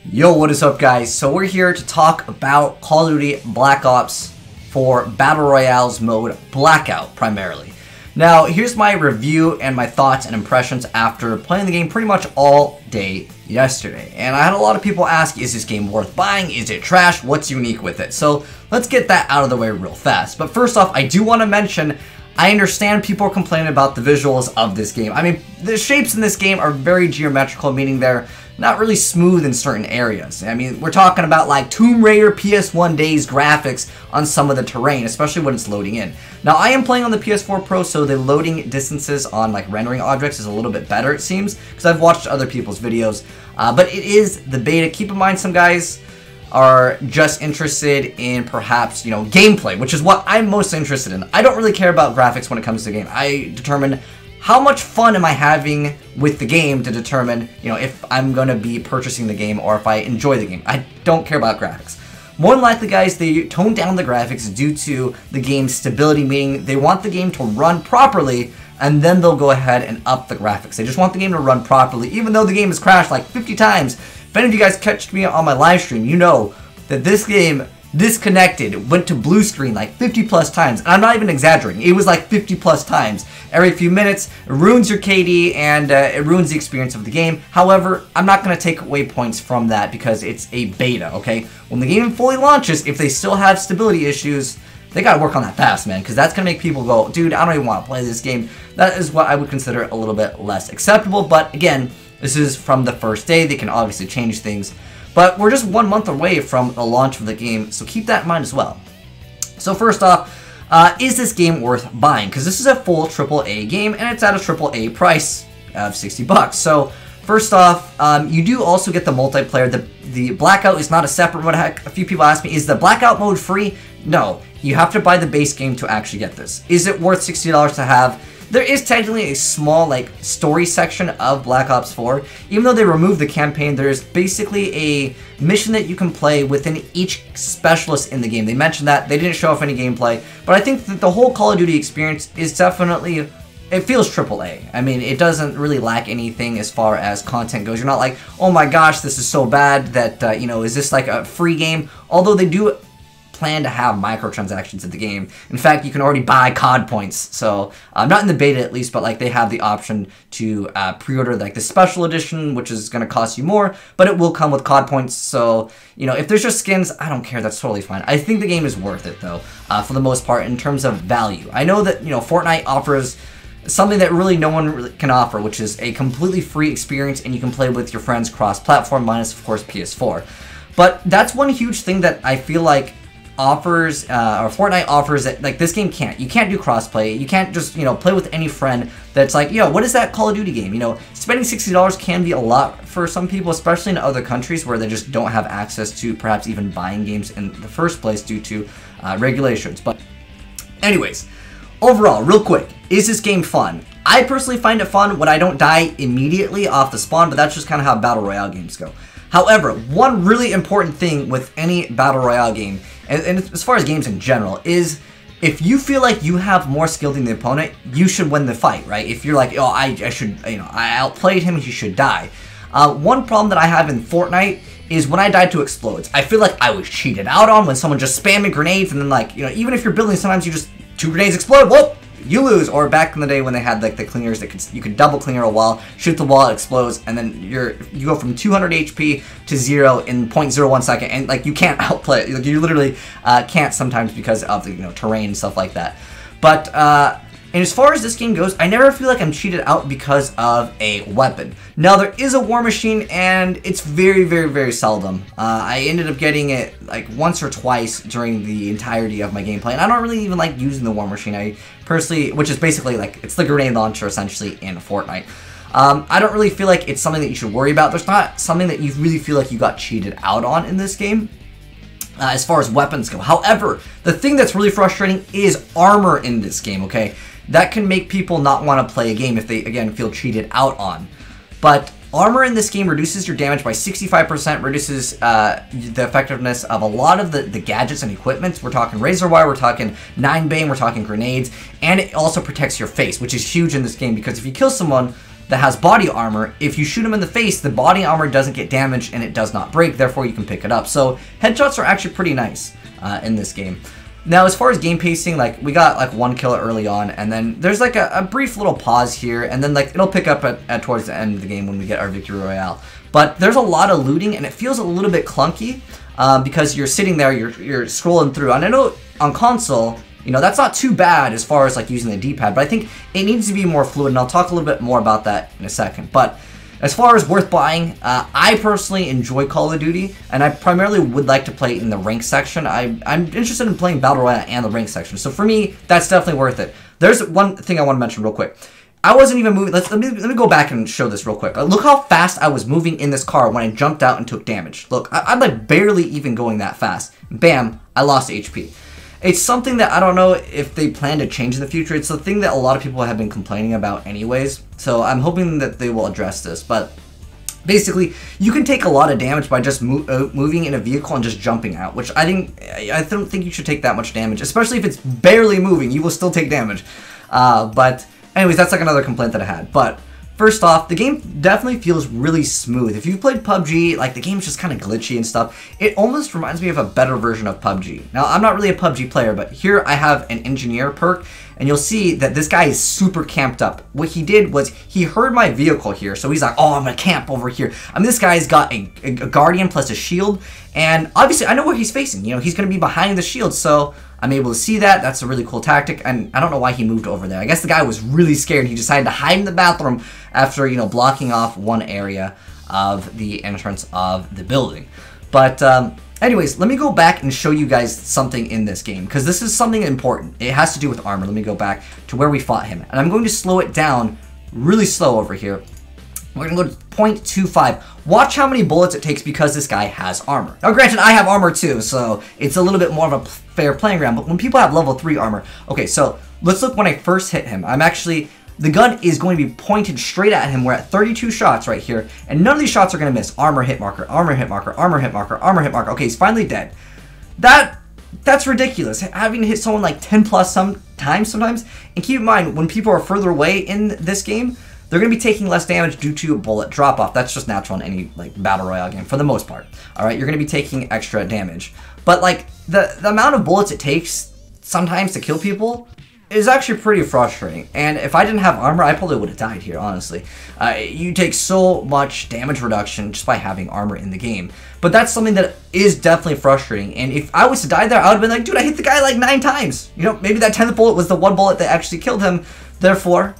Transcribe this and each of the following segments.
Yo, what is up, guys? So we're here to talk about Call of Duty Black Ops for Battle Royale's mode Blackout, primarily. Now, here's my review and my thoughts and impressions after playing the game pretty much all day yesterday. And I had a lot of people ask, is this game worth buying? Is it trash? What's unique with it? So let's get that out of the way real fast. But first off, I do want to mention, I understand people are complaining about the visuals of this game. I mean, the shapes in this game are very geometrical, meaning they're not really smooth in certain areas. I mean, we're talking about like Tomb Raider PS1 days graphics on some of the terrain, especially when it's loading in. Now, I am playing on the PS4 Pro, so the loading distances on like rendering objects is a little bit better, it seems, because I've watched other people's videos. But it is the beta. Keep in mind, some guys are just interested in perhaps, you know, gameplay, which is what I'm most interested in. I don't really care about graphics when it comes to the game. I determine how much fun am I having with the game to determine, you know, if I'm going to be purchasing the game or if I enjoy the game. I don't care about graphics. More than likely, guys, they tone down the graphics due to the game's stability, meaning they want the game to run properly, and then they'll go ahead and up the graphics. They just want the game to run properly, even though the game has crashed like 50 times. If any of you guys catched me on my live stream, you know that this game disconnected, went to blue screen like 50 plus times, and I'm not even exaggerating. It was like 50 plus times every few minutes. It ruins your KD and it ruins the experience of the game. However, I'm not going to take away points from that because it's a beta, okay? When the game fully launches, if they still have stability issues, they got to work on that fast, man, because that's going to make people go, dude, I don't even want to play this game. That is what I would consider a little bit less acceptable, but again, this is from the first day. They can obviously change things. But we're just 1 month away from the launch of the game, so keep that in mind as well. So first off, is this game worth buying? Because this is a full AAA game, and it's at a AAA price of 60 bucks. So first off, you do also get the multiplayer. The Blackout is not a separate mode. Heck, a few people ask me, is the Blackout mode free? No, you have to buy the base game to actually get this. Is it worth $60 to have? There is technically a small, like, story section of Black Ops 4. Even though they removed the campaign, there's basically a mission that you can play within each specialist in the game. They mentioned that. They didn't show off any gameplay. But I think that the whole Call of Duty experience is definitely, it feels AAA. I mean, it doesn't really lack anything as far as content goes. You're not like, oh my gosh, this is so bad that, you know, is this like a free game? Although they do plan to have microtransactions in the game. In fact, you can already buy COD points. So, not in the beta at least, but like they have the option to pre-order like the special edition, which is going to cost you more, but it will come with COD points. So, you know, if there's just skins, I don't care. That's totally fine. I think the game is worth it though, for the most part in terms of value. I know that, you know, Fortnite offers something that really no one really can offer, which is a completely free experience, and you can play with your friends cross-platform, minus of course PS4. But that's one huge thing that I feel like offers, or Fortnite offers that, like, this game can't. You can't do crossplay. You can't just, you know, play with any friend that's like, yo, what is that Call of Duty game? You know, spending $60 can be a lot for some people, especially in other countries where they just don't have access to perhaps even buying games in the first place due to regulations. But anyways, overall, real quick, is this game fun? I personally find it fun when I don't die immediately off the spawn, but that's just kind of how Battle Royale games go. However, one really important thing with any Battle Royale game, and as far as games in general, is if you feel like you have more skill than the opponent, you should win the fight, right? If you're like, oh, I should, you know, I outplayed him, he should die. One problem that I have in Fortnite is when I died to explodes. I feel like I was cheated out on when someone just spamming grenades, and then, like, you know, even if you're building, sometimes you just, 2 grenades explode, whoop, you lose. Or back in the day when they had like the cleaners that you could double cleaner a wall, shoot the wall, it explodes, and then you go from 200 HP to 0 in 0.01 second, and like you can't outplay it. Like, you literally can't sometimes because of the, you know, terrain and stuff like that. But and as far as this game goes, I never feel like I'm cheated out because of a weapon. Now, there is a war machine, and it's very, very, very seldom. I ended up getting it like once or twice during the entirety of my gameplay, and I don't really even like using the war machine. I personally, which is basically like, it's the grenade launcher essentially in Fortnite. I don't really feel like it's something that you should worry about. There's not something that you really feel like you got cheated out on in this game. As far as weapons go. However, the thing that's really frustrating is armor in this game, okay? That can make people not want to play a game if they, again, feel cheated out on. But armor in this game reduces your damage by 65%, reduces the effectiveness of a lot of the gadgets and equipment. We're talking razor wire, we're talking 9-bane, we're talking grenades, and it also protects your face, which is huge in this game because if you kill someone, that has body armor. If you shoot him in the face, the body armor doesn't get damaged and it does not break, therefore you can pick it up. So headshots are actually pretty nice in this game. Now, as far as game pacing, like, we got like 1 kill early on, and then there's like a brief little pause here, and then like it'll pick up at towards the end of the game when we get our victory royale. But there's a lot of looting, and it feels a little bit clunky because you're sitting there, you're scrolling through, and I know on console, you know, that's not too bad as far as like using the D-pad, but I think it needs to be more fluid, and I'll talk a little bit more about that in a second. But as far as worth buying, I personally enjoy Call of Duty, and I primarily would like to play in the rank section. I'm interested in playing Battle Royale and the rank section, so for me, that's definitely worth it. There's one thing I want to mention real quick. I wasn't even moving. Let me go back and show this real quick. Look how fast I was moving in this car when I jumped out and took damage. Look, I'm like barely even going that fast. Bam, I lost HP. It's something that I don't know if they plan to change in the future. It's the thing that a lot of people have been complaining about anyways. So I'm hoping that they will address this. But basically, you can take a lot of damage by just moving in a vehicle and just jumping out, which I don't think you should take that much damage, especially if it's barely moving. You will still take damage. But anyways, that's like another complaint that I had. But first off, the game definitely feels really smooth. If you've played PUBG, like, the game's just kind of glitchy and stuff. It almost reminds me of a better version of PUBG. Now, I'm not really a PUBG player, but here I have an engineer perk, and you'll see that this guy is super camped up. What he did was he heard my vehicle here, so he's like, oh, I'm gonna camp over here. I mean, this guy's got a guardian plus a shield, and obviously I know where he's facing. You know, he's gonna be behind the shield, so I'm able to see that. That's a really cool tactic, and I don't know why he moved over there. I guess the guy was really scared. He decided to hide in the bathroom after, you know, blocking off one area of the entrance of the building. But anyways, let me go back and show you guys something in this game, because this is something important. It has to do with armor. Let me go back to where we fought him, and I'm going to slow it down really slow over here. We're going to go to 0.25. Watch how many bullets it takes because this guy has armor. Now, granted, I have armor too, so it's a little bit more of a fair playing ground, but when people have level 3 armor... Okay, so let's look when I first hit him. I'm actually... The gun is going to be pointed straight at him. We're at 32 shots right here, and none of these shots are going to miss. Armor hit marker, armor hit marker, armor hit marker, armor hit marker. Okay, he's finally dead. That's ridiculous. Having to hit someone like 10 plus sometimes. And keep in mind, when people are further away in this game, they're going to be taking less damage due to a bullet drop-off. That's just natural in any like Battle Royale game, for the most part. Alright, you're going to be taking extra damage. But like, the amount of bullets it takes sometimes to kill people is actually pretty frustrating. And if I didn't have armor, I probably would have died here, honestly. You take so much damage reduction just by having armor in the game. But that's something that is definitely frustrating. And if I was to die there, I would have been like, dude, I hit the guy like 9 times. You know, maybe that 10th bullet was the one bullet that actually killed him. Therefore,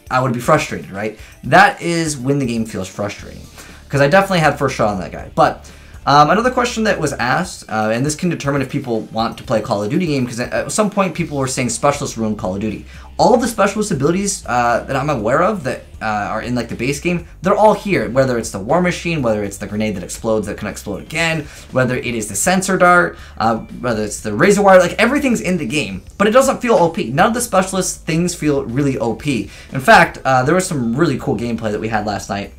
I would be frustrated, right? That is when the game feels frustrating. Because I definitely had first shot on that guy. But another question that was asked, and this can determine if people want to play a Call of Duty game, because at some point people were saying specialists ruin Call of Duty. All of the specialist abilities that I'm aware of that are in like the base game, they're all here. Whether it's the war machine, whether it's the grenade that explodes that can explode again, whether it is the sensor dart, whether it's the razor wire, like everything's in the game. But it doesn't feel OP. None of the specialist things feel really OP. In fact, there was some really cool gameplay that we had last night,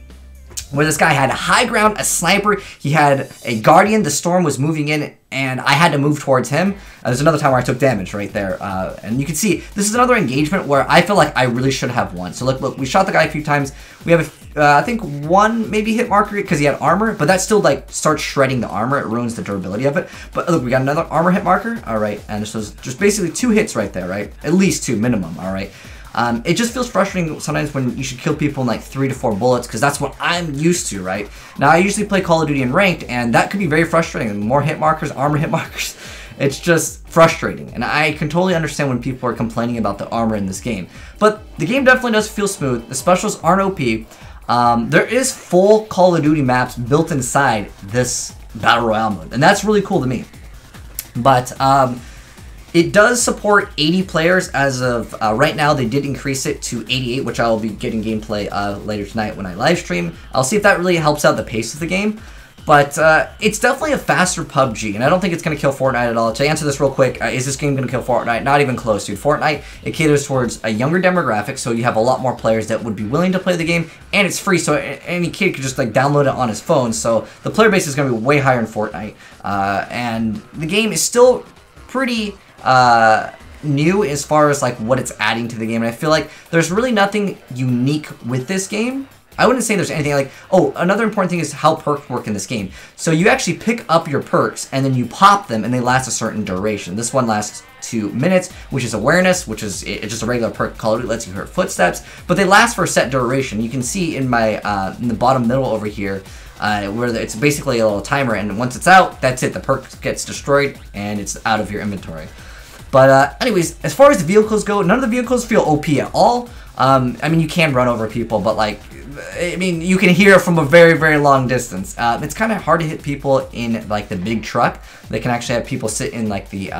where this guy had a high ground, a sniper, he had a guardian, the storm was moving in, and I had to move towards him. There's another time where I took damage right there, and you can see, this is another engagement where I feel like I really should have won. So look, we shot the guy a few times, we have, I think, 1 maybe hit marker because he had armor, but that still, like, starts shredding the armor, it ruins the durability of it. But look, we got another armor hit marker, alright, and this was just basically 2 hits right there, right? At least 2 minimum, alright? It just feels frustrating sometimes when you should kill people in like 3 to 4 bullets, because that's what I'm used to, right? Now, I usually play Call of Duty in ranked, and that could be very frustrating. More hit markers, armor hit markers. It's just frustrating, and I can totally understand when people are complaining about the armor in this game. But the game definitely does feel smooth. The specials aren't OP. There is full Call of Duty maps built inside this Battle Royale mode, and that's really cool to me. But it does support 80 players as of right now. They did increase it to 88, which I will be getting gameplay later tonight when I live stream. I'll see if that really helps out the pace of the game. But it's definitely a faster PUBG, and I don't think it's going to kill Fortnite at all. To answer this real quick, is this game going to kill Fortnite? Not even close, dude. Fortnite, it caters towards a younger demographic, so you have a lot more players that would be willing to play the game, and it's free, so any kid could just like download it on his phone. So the player base is going to be way higher in Fortnite, and the game is still pretty new as far as like what it's adding to the game, and I feel like there's really nothing unique with this game. I wouldn't say there's anything like, oh, another important thing is how perks work in this game. So you actually pick up your perks and then you pop them and they last a certain duration. This one lasts 2 minutes, which is awareness, which is it's just a regular perk. Call of Duty lets you hear footsteps, but they last for a set duration. You can see in my in the bottom middle over here where it's basically a little timer, and once it's out, that's it. The perk gets destroyed and it's out of your inventory. But anyways, as far as the vehicles go, none of the vehicles feel OP at all. I mean, you can run over people, but like, I mean, you can hear from a very, very long distance. It's kind of hard to hit people in like the big truck. They can actually have people sit in like the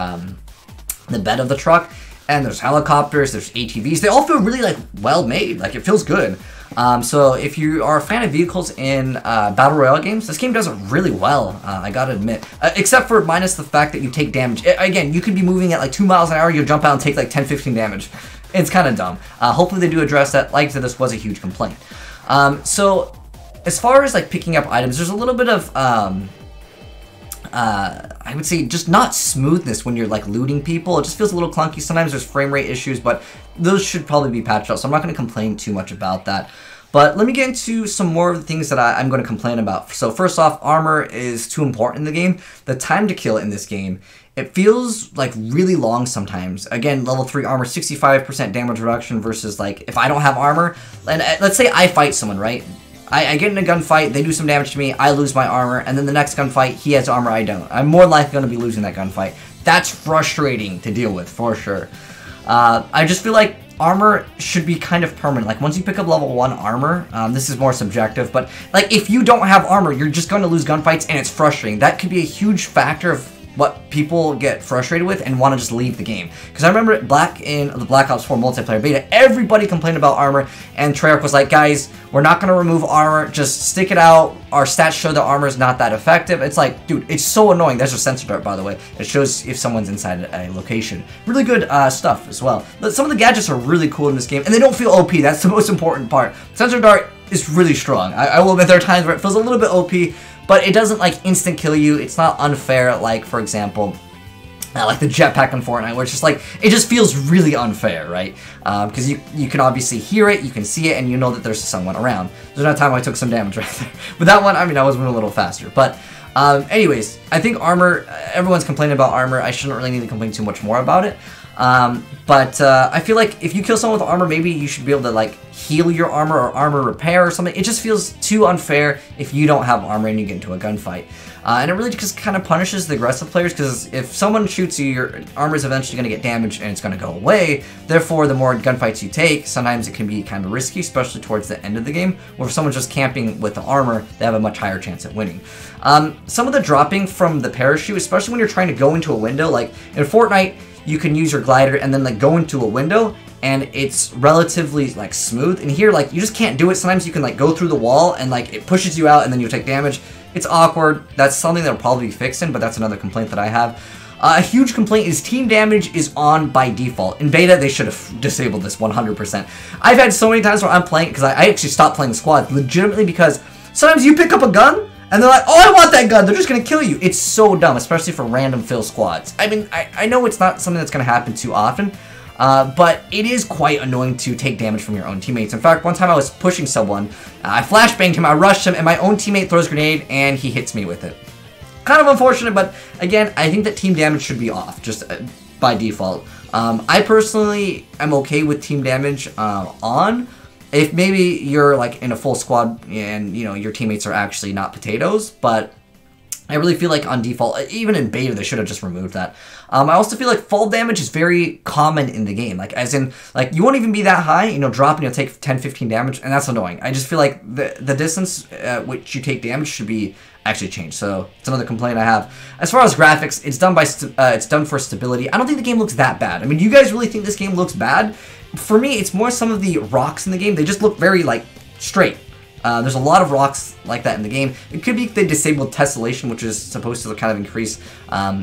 bed of the truck, and there's helicopters, there's ATVs. They all feel really like well made. Like, it feels good. So if you are a fan of vehicles in Battle Royale games, this game does it really well, I gotta admit. Except for minus the fact that you take damage. Again, you could be moving at like 2 miles an hour, you'll jump out and take like 10-15 damage. It's kind of dumb. Hopefully they do address that. Like I said, this was a huge complaint. So as far as like picking up items, there's a little bit of I would say just not smoothness when you're like looting people. It just feels a little clunky. Sometimes there's frame rate issues, but those should probably be patched out, so I'm not going to complain too much about that. But let me get into some more of the things that I'm going to complain about. So first off, armor is too important in the game. The time to kill in this game, it feels like really long sometimes. Again, level 3 armor, 65% damage reduction versus like if I don't have armor, and let's say I fight someone, right? I get in a gunfight, they do some damage to me, I lose my armor, and then the next gunfight, he has armor, I don't. I'm more likely going to be losing that gunfight. That's frustrating to deal with, for sure. I just feel like armor should be kind of permanent. Like, once you pick up level 1 armor, this is more subjective, but like if you don't have armor, you're just going to lose gunfights, and it's frustrating. That could be a huge factor of what people get frustrated with and want to just leave the game. Because I remember back in the Black Ops 4 multiplayer beta, everybody complained about armor, and Treyarch was like, guys, we're not going to remove armor, just stick it out. Our stats show that armor is not that effective. It's like, dude, it's so annoying. There's a sensor dart, by the way. It shows if someone's inside a location. Really good stuff as well. But some of the gadgets are really cool in this game, and they don't feel OP. That's the most important part. Sensor dart is really strong. I will admit there are times where it feels a little bit OP, but it doesn't like instant kill you. It's not unfair, like for example, like the jetpack in Fortnite, where it's just like, it just feels really unfair, right? Because you can obviously hear it, you can see it, and you know that there's someone around. There's no time I took some damage right there. But that one, I mean, I was moving a little faster. But anyways, I think armor, everyone's complaining about armor. I shouldn't really need to complain too much more about it. But I feel like if you kill someone with armor, maybe you should be able to like heal your armor or armor repair or something. It just feels too unfair if you don't have armor and you get into a gunfight. And it really just kind of punishes the aggressive players, because if someone shoots you, your armor is eventually going to get damaged and it's going to go away. Therefore, the more gunfights you take, sometimes it can be kind of risky, especially towards the end of the game, where if someone's just camping with the armor, they have a much higher chance at winning. Some of the dropping from the parachute, especially when you're trying to go into a window, like in Fortnite, you can use your glider and then like go into a window, and it's relatively like smooth. And here, like, you just can't do it. Sometimes you can like go through the wall and like it pushes you out and then you take damage. It's awkward. That's something that'll probably be fixing, but that's another complaint that I have. A huge complaint is team damage is on by default. In beta, they should have disabled this 100%. I've had so many times where I'm playing, because I actually stopped playing squads legitimately because sometimes you pick up a gun and they're like, oh, I want that gun. They're just going to kill you. It's so dumb, especially for random fill squads. I mean, I know it's not something that's going to happen too often, but it is quite annoying to take damage from your own teammates. In fact, one time I was pushing someone, I flashbanged him, I rushed him, and my own teammate throws a grenade, and he hits me with it. Kind of unfortunate, but again, I think that team damage should be off, just by default. I personally am okay with team damage on, if maybe you're like in a full squad and, you know, your teammates are actually not potatoes, but I really feel like on default, even in beta, they should have just removed that. I also feel like fall damage is very common in the game. Like, as in, like, you won't even be that high, you know, drop and you'll take 10-15 damage, and that's annoying. I just feel like the distance at which you take damage should be actually changed. So it's another complaint I have. As far as graphics, it's done for stability. I don't think the game looks that bad. I mean, do you guys really think this game looks bad? For me, it's more some of the rocks in the game. They just look very, like, straight. There's a lot of rocks like that in the game. It could be they disabled tessellation, which is supposed to kind of increase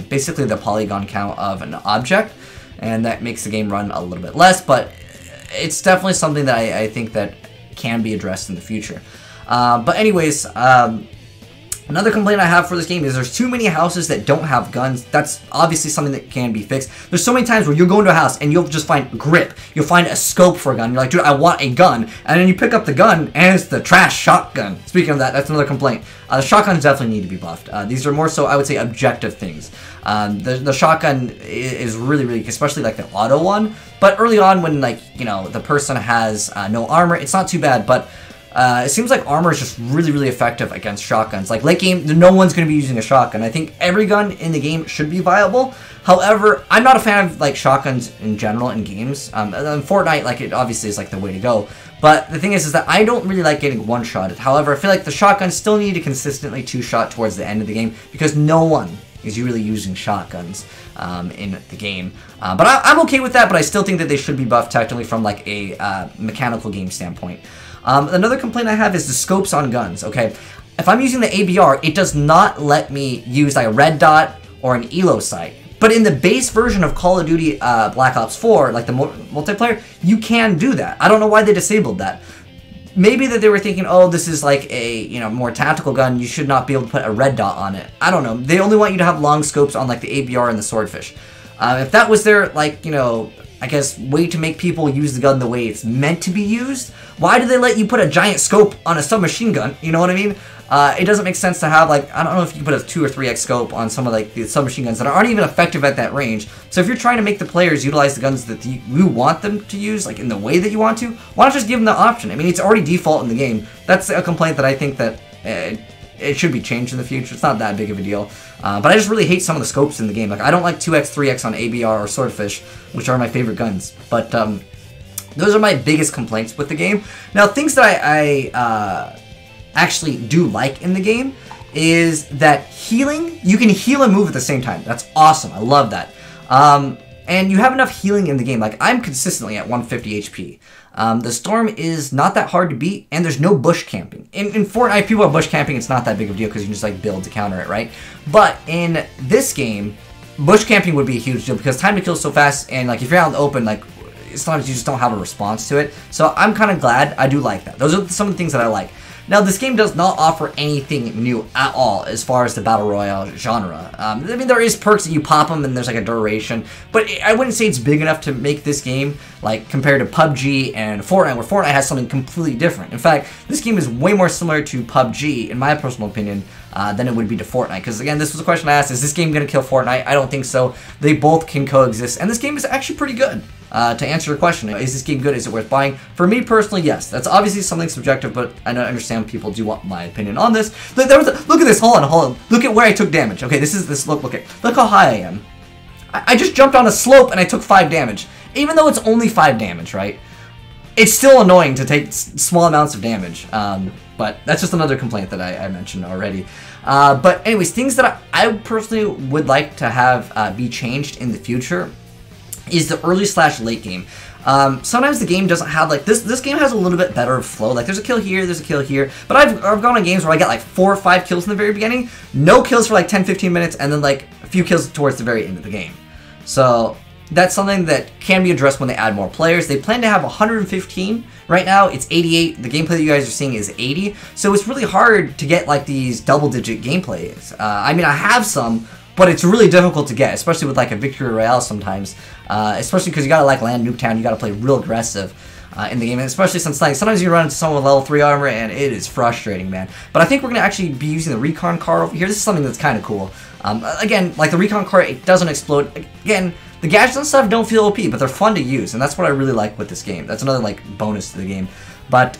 basically the polygon count of an object, and that makes the game run a little bit less, but it's definitely something that I think that can be addressed in the future. But anyways, Another complaint I have for this game is there's too many houses that don't have guns. That's obviously something that can be fixed. There's so many times where you'll go into a house and you'll just find grip. You'll find a scope for a gun. You're like, dude, I want a gun. And then you pick up the gun and it's the trash shotgun. Speaking of that, that's another complaint. The shotguns definitely need to be buffed. These are more so, I would say, objective things. The shotgun is really, really, especially like the auto one. But early on when, like, you know, the person has no armor, it's not too bad. But it seems like armor is just really, really effective against shotguns. Like, late game, no one's going to be using a shotgun. I think every gun in the game should be viable. However, I'm not a fan of, like, shotguns in general in games. In Fortnite, like, it obviously is, like, the way to go. But the thing is that I don't really like getting one-shotted. However, I feel like the shotguns still need to consistently two-shot towards the end of the game because no one is really using shotguns in the game. But I'm okay with that, but I still think that they should be buffed technically from, like, a mechanical game standpoint. Another complaint I have is the scopes on guns, okay? If I'm using the ABR, it does not let me use like a red dot or an ELO sight. But in the base version of Call of Duty Black Ops 4, like the multiplayer, you can do that. I don't know why they disabled that. Maybe that they were thinking, oh, this is like a, you know, more tactical gun, you should not be able to put a red dot on it. I don't know. They only want you to have long scopes on like the ABR and the Swordfish. If that was their, like, you know, I guess, way to make people use the gun the way it's meant to be used, why do they let you put a giant scope on a submachine gun? You know what I mean? It doesn't make sense to have, like, I don't know if you can put a 2 or 3x scope on some of, like, the submachine guns that aren't even effective at that range. So if you're trying to make the players utilize the guns that you want them to use, like, in the way that you want to, why not just give them the option? I mean, it's already default in the game. That's a complaint that I think that it should be changed in the future. It's not that big of a deal. But I just really hate some of the scopes in the game. Like, I don't like 2x, 3x on ABR or Swordfish, which are my favorite guns. But those are my biggest complaints with the game. Now, things that I actually do like in the game is that healing, you can heal and move at the same time. That's awesome. I love that. And you have enough healing in the game. Like, I'm consistently at 150 HP. The storm is not that hard to beat, and there's no bush camping. In Fortnite, people are bush camping, it's not that big of a deal because you can just, like, build to counter it, right? But in this game, bush camping would be a huge deal because time to kill is so fast, and, like, if you're out in the open, like, sometimes you just don't have a response to it. So I'm kind of glad. I do like that. Those are some of the things that I like. Now, this game does not offer anything new at all as far as the Battle Royale genre. I mean, there is perks that you pop them and there's like a duration, but I wouldn't say it's big enough to make this game, like, compared to PUBG and Fortnite, where Fortnite has something completely different. In fact, this game is way more similar to PUBG, in my personal opinion, than it would be to Fortnite. Because, again, this was a question I asked, is this game going to kill Fortnite? I don't think so. They both can coexist, and this game is actually pretty good. To answer your question, is this game good? Is it worth buying? For me personally, yes. That's obviously something subjective, but I understand people do want my opinion on this. Look at this. Hold on. Look at where I took damage. Okay, look how high I am. I just jumped on a slope and I took 5 damage. Even though it's only 5 damage, right? It's still annoying to take small amounts of damage. But that's just another complaint that I mentioned already. But anyways, things that I personally would like to have be changed in the future is the early/late game. Sometimes the game doesn't have, like, this game has a little bit better flow. Like, there's a kill here, there's a kill here. But I've gone on games where I get like 4 or 5 kills in the very beginning, no kills for like 10-15 minutes, and then like a few kills towards the very end of the game. So that's something that can be addressed when they add more players. They plan to have 115. Right now, it's 88. The gameplay that you guys are seeing is 80. So it's really hard to get like these double-digit gameplays. I mean, I have some, but it's really difficult to get, especially with like a Victory Royale sometimes. Especially because you gotta like land Nuketown, you gotta play real aggressive in the game, and especially since like sometimes you run into someone with level 3 armor and it is frustrating, man. But I think we're gonna actually be using the recon car over here. This is something that's kind of cool. Again, like the recon car, it doesn't explode. Again, the gadgets and stuff don't feel OP, but they're fun to use, and that's what I really like with this game. That's another like bonus to the game. But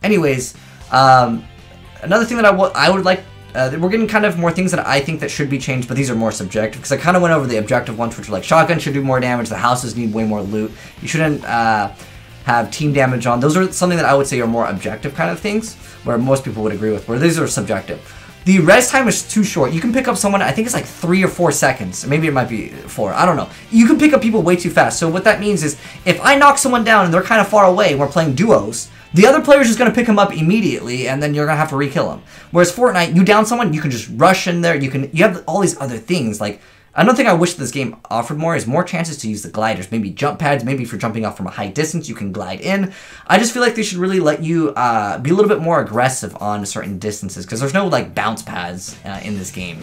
anyways, another thing that I would like. We're getting kind of more things that I think that should be changed, but these are more subjective, because I kind of went over the objective ones, which were like shotgun should do more damage, the houses need way more loot, you shouldn't have team damage on. Those are something that I would say are more objective kind of things, where most people would agree with, where these are subjective. The res time is too short. You can pick up someone, I think it's like 3 or 4 seconds. Maybe it might be 4, I don't know. You can pick up people way too fast. So what that means is, if I knock someone down and they're kind of far away and we're playing duos, the other player is just going to pick him up immediately, and then you're going to have to re-kill him. Whereas Fortnite, you down someone, you can just rush in there, you have all these other things, like Another thing I wish this game offered more is more chances to use the gliders. Maybe jump pads, maybe if you're jumping off from a high distance, you can glide in. I just feel like they should really let you be a little bit more aggressive on certain distances, because there's no like bounce pads in this game,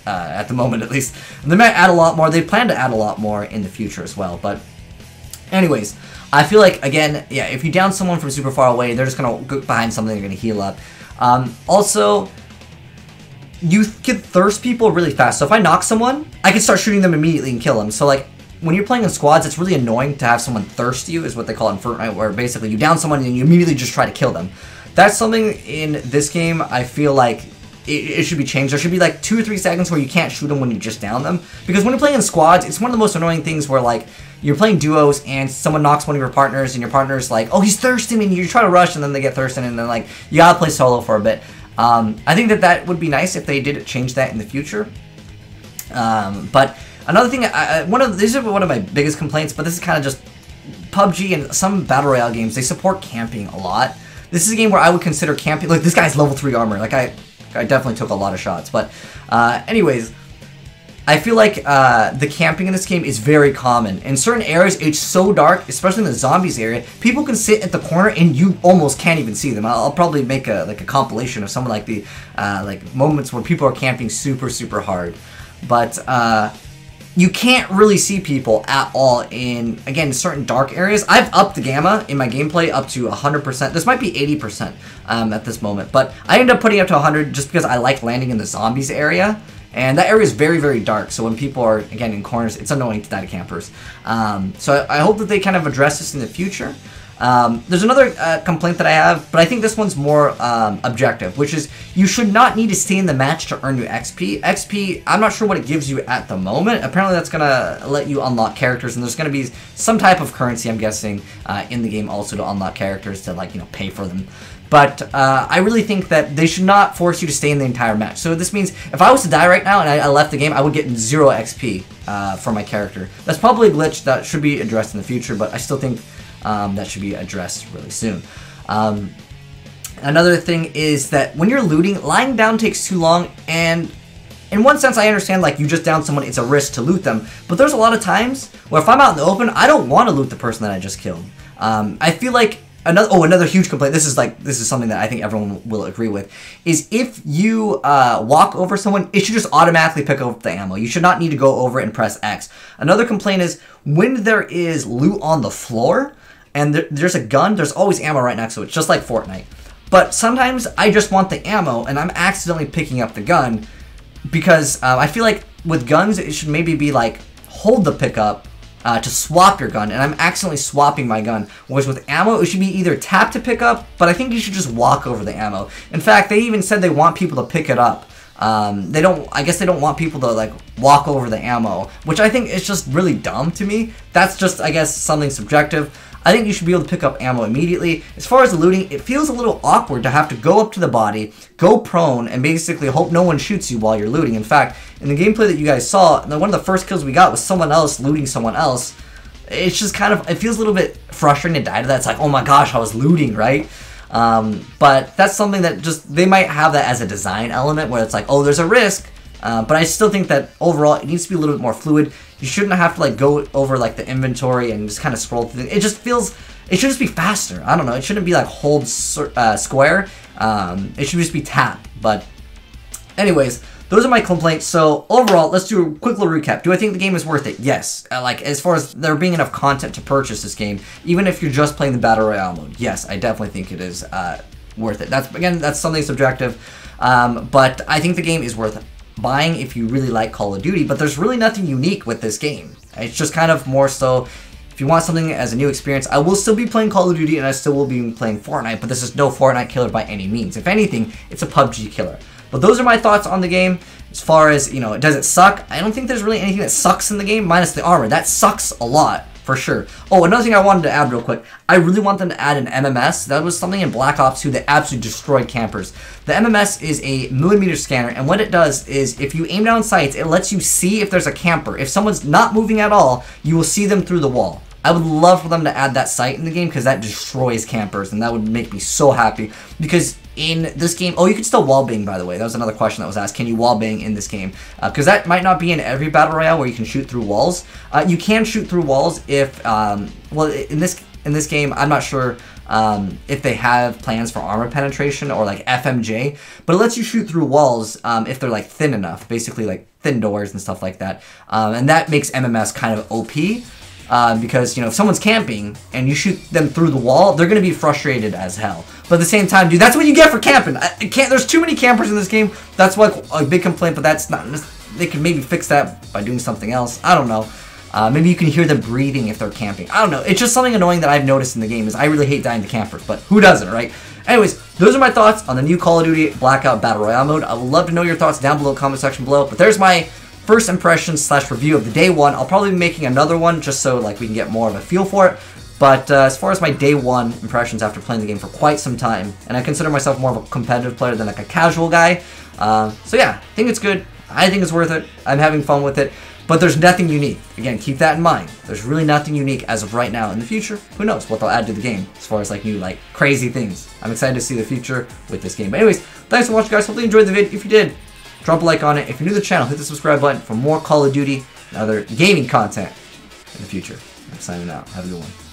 at the moment at least. And they might add a lot more. They plan to add a lot more in the future as well. But anyways, I feel like, again, yeah, if you down someone from super far away, they're just going to go behind something, they're going to heal up. Also, you can thirst people really fast. So if I knock someone, I can start shooting them immediately and kill them. So like when you're playing in squads, it's really annoying to have someone thirst you, is what they call it in Fortnite, where basically you down someone and you immediately just try to kill them. That's something in this game I feel like it should be changed. There should be like 2 or 3 seconds where you can't shoot them when you just down them. Because when you're playing in squads, it's one of the most annoying things where like you're playing duos and someone knocks one of your partners and your partner's like, oh, he's thirsting, and you try to rush and then they get thirsting, and then like you gotta play solo for a bit. I think that would be nice if they did change that in the future. But another thing, these are one of my biggest complaints, but this is kind of just PUBG and some Battle Royale games, they support camping a lot. This is a game where I would consider camping, like this guy's level 3 armor, like I definitely took a lot of shots, but anyways, I feel like the camping in this game is very common. In certain areas, it's so dark, especially in the zombies area, people can sit at the corner and you almost can't even see them. I'll probably make a compilation of some of like the moments where people are camping super hard, but you can't really see people at all in, again, certain dark areas. I've upped the gamma in my gameplay up to 100%. This might be 80% at this moment, but I ended up putting it up to 100 just because I like landing in the zombies area. And that area is very dark, so when people are, again, in corners, it's annoying to die to campers. So I hope that they kind of address this in the future. There's another complaint that I have, but I think this one's more objective, which is you should not need to stay in the match to earn your XP. XP, I'm not sure what it gives you at the moment. Apparently that's going to let you unlock characters, and there's going to be some type of currency, I'm guessing, in the game also to unlock characters to, like, pay for them. But I really think that they should not force you to stay in the entire match. So this means if I was to die right now and I left the game, I would get 0 XP for my character. That's probably a glitch that should be addressed in the future, but I still think that should be addressed really soon. Another thing is that when you're looting, lying down takes too long, and in one sense I understand, like, you just down someone, it's a risk to loot them, but there's a lot of times where if I'm out in the open, I don't want to loot the person that I just killed. I feel like another huge complaint, this is something that I think everyone will agree with, is if you walk over someone, it should just automatically pick up the ammo. You should not need to go over and press X. Another complaint is when there is loot on the floor and there's a gun, there's always ammo right next to it, just like Fortnite. But sometimes I just want the ammo and I'm accidentally picking up the gun because I feel like with guns it should maybe be like hold the pickup to swap your gun, and I'm accidentally swapping my gun. Whereas with ammo, it should be either tap to pick up, but I think you should just walk over the ammo. In fact, they even said they want people to pick it up. I guess they don't want people to like walk over the ammo, which I think is just really dumb to me. That's just, I guess, something subjective. I think you should be able to pick up ammo immediately. As far as the looting, it feels a little awkward to have to go up to the body, go prone, and basically hope no one shoots you while you're looting. In fact, in the gameplay that you guys saw, one of the first kills we got was someone else looting someone else. It's just kind of, it feels a little bit frustrating to die to that. It's like, oh my gosh, I was looting, right? But that's something that just, they might have that as a design element where it's like, oh, there's a risk. But I still think that overall it needs to be a little bit more fluid. You shouldn't have to like go over like the inventory and just kind of scroll through it. It just feels, it should just be faster. I don't know. It shouldn't be like hold square. It should just be tap. But anyways, those are my complaints. So overall, let's do a quick little recap. Do I think the game is worth it? Yes. Like as far as there being enough content to purchase this game, even if you're just playing the Battle Royale mode, yes, I definitely think it is worth it. That's something subjective. But I think the game is worth buying if you really like Call of Duty, but there's really nothing unique with this game. It's just kind of more so, if you want something as a new experience, I will still be playing Call of Duty and I still will be playing Fortnite, but this is no Fortnite killer by any means. If anything, it's a PUBG killer. But those are my thoughts on the game. As far as, does it suck? I don't think there's really anything that sucks in the game, minus the armor. That sucks a lot, for sure. Oh, another thing I wanted to add real quick. I really want them to add an MMS. That was something in Black Ops 2 that absolutely destroyed campers. The MMS is a millimeter scanner, and what it does is if you aim down sights, it lets you see if there's a camper. If someone's not moving at all, you will see them through the wall. I would love for them to add that sight in the game because that destroys campers, and that would make me so happy. Because in this game. Oh, you can still wallbang, by the way. That was another question that was asked. Can you wallbang in this game? Because that might not be in every Battle Royale where you can shoot through walls. You can shoot through walls if, well, in this game, I'm not sure if they have plans for armor penetration or like FMJ, but it lets you shoot through walls if they're like thin enough, basically like thin doors and stuff like that. And that makes MMS kind of OP. Because, you know, if someone's camping and you shoot them through the wall, they're going to be frustrated as hell. But at the same time, dude, that's what you get for camping. There's too many campers in this game. That's like a big complaint, but that's not... They can maybe fix that by doing something else. I don't know. Maybe you can hear them breathing if they're camping. I don't know. It's just something annoying that I've noticed in the game is I really hate dying to campers, but who doesn't, right? Anyways, those are my thoughts on the new Call of Duty Blackout Battle Royale mode. I would love to know your thoughts down below in the comment section below, but there's my first impressions / review of the day one. I'll probably be making another one just so like we can get more of a feel for it. But as far as my day one impressions after playing the game for quite some time, and I consider myself more of a competitive player than like a casual guy. So yeah, I think it's good. I think it's worth it. I'm having fun with it. But there's nothing unique. Again, keep that in mind. There's really nothing unique as of right now. In the future, who knows what they'll add to the game as far as like new like crazy things. I'm excited to see the future with this game. But anyways, thanks for watching, guys. Hopefully you enjoyed the video. If you did, drop a like on it. If you're new to the channel, hit the subscribe button for more Call of Duty and other gaming content in the future. I'm signing out. Have a good one.